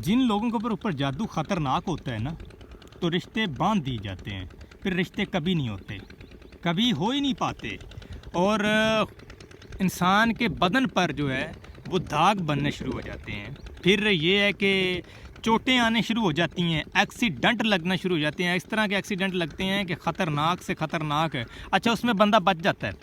जिन लोगों के ऊपर जादू ख़तरनाक होता है ना, तो रिश्ते बांध दिए जाते हैं, फिर रिश्ते कभी नहीं होते, कभी हो ही नहीं पाते। और इंसान के बदन पर जो है वो दाग बनने शुरू हो जाते हैं। फिर ये है कि चोटें आने शुरू हो जाती हैं, एक्सीडेंट लगना शुरू हो जाते हैं। इस तरह के एक्सीडेंट लगते हैं कि ख़तरनाक से ख़तरनाक है। अच्छा, उसमें बंदा बच जाता है,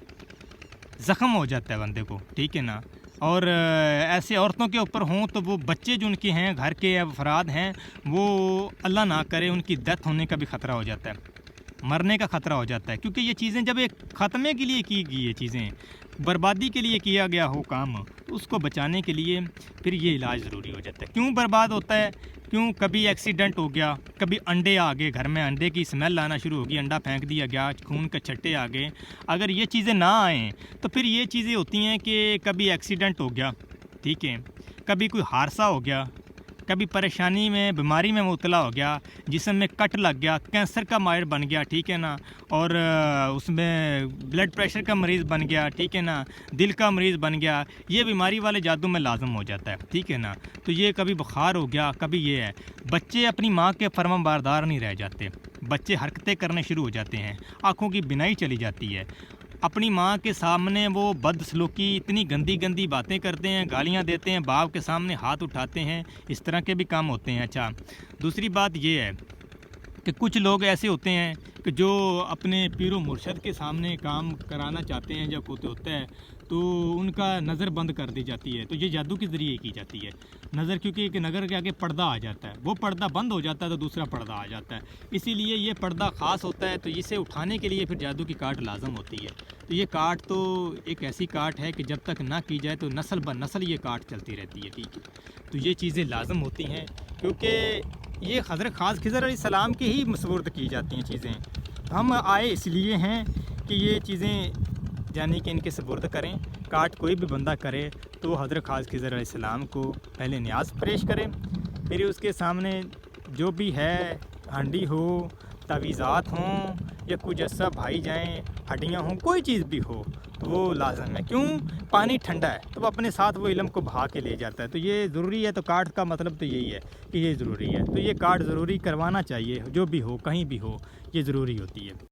ज़ख़म हो जाता है बंदे को, ठीक है ना। और ऐसे औरतों के ऊपर हों तो वो बच्चे जो उनके हैं, घर के अफराद हैं, वो अल्लाह ना करे उनकी डेथ होने का भी ख़तरा हो जाता है, मरने का ख़तरा हो जाता है। क्योंकि ये चीज़ें जब एक ख़त्मे के लिए की गई, ये चीज़ें बर्बादी के लिए किया गया हो काम, तो उसको बचाने के लिए फिर ये इलाज ज़रूरी हो जाता है। क्यों बर्बाद होता है? क्यों? कभी एक्सीडेंट हो गया, कभी अंडे आ गए घर में, अंडे की स्मेल आना शुरू होगी, अंडा फेंक दिया गया, खून के छट्टे आ गए। अगर ये चीज़ें ना आएँ तो फिर ये चीज़ें होती हैं कि कभी एक्सीडेंट हो गया, ठीक है, कभी कोई हादसा हो गया, कभी परेशानी में, बीमारी में मुब्तला हो गया, जिस्म में कट लग गया, कैंसर का माहिर बन गया, ठीक है ना, और उसमें ब्लड प्रेशर का मरीज़ बन गया, ठीक है ना, दिल का मरीज़ बन गया, ये बीमारी वाले जादू में लाजम हो जाता है, ठीक है ना। तो ये कभी बुखार हो गया, कभी ये है। बच्चे अपनी माँ के फरमाबरदार नहीं रह जाते, बच्चे हरकतें करने शुरू हो जाते हैं, आँखों की बिनाई चली जाती है। अपनी माँ के सामने वो बदसलूकी, इतनी गंदी गंदी बातें करते हैं, गालियाँ देते हैं, बाप के सामने हाथ उठाते हैं, इस तरह के भी काम होते हैं। अच्छा, दूसरी बात ये है कि कुछ लोग ऐसे होते हैं कि जो अपने पीरो मुर्शद के सामने काम कराना चाहते हैं, जब होता है तो उनका नज़र बंद कर दी जाती है। तो ये जादू के ज़रिए की जाती है नज़र, क्योंकि एक नज़र के आगे पर्दा आ जाता है, वो पर्दा बंद हो जाता है तो दूसरा पर्दा आ जाता है, इसीलिए ये पर्दा ख़ास होता है। तो इसे उठाने के लिए फिर जादू की काट लाजम होती है। तो ये काट तो एक ऐसी काट है कि जब तक ना की जाए तो नस्ल ब नस्ल ये काट चलती रहती है, ठीक है। तो ये चीज़ें लाजम होती हैं, क्योंकि ये हज़रत ख़ास खिज़र अलैहिस्सलाम के ही मसवूरत की जाती हैं चीज़ें। हम आए इसलिए हैं कि ये चीज़ें यानी कि इनके सपुर्द करें। काट कोई भी बंदा करे तो हज़रत ख़ास खिज़र अलैहिस्सलाम को पहले न्याज़ पेश करें, फिर उसके सामने जो भी है, हांडी हो, तावीज़ात हों या कुछ ऐसा भाई जाएँ, हड्डियाँ हों, कोई चीज़ भी हो तो वो लाजम है। क्यों? पानी ठंडा है तो वो अपने साथ वो इल्म को बहा के ले जाता है, तो ये ज़रूरी है। तो काट का मतलब तो यही है कि ये ज़रूरी है, तो ये काट ज़रूरी करवाना चाहिए, जो भी हो, कहीं भी हो, ये ज़रूरी होती है।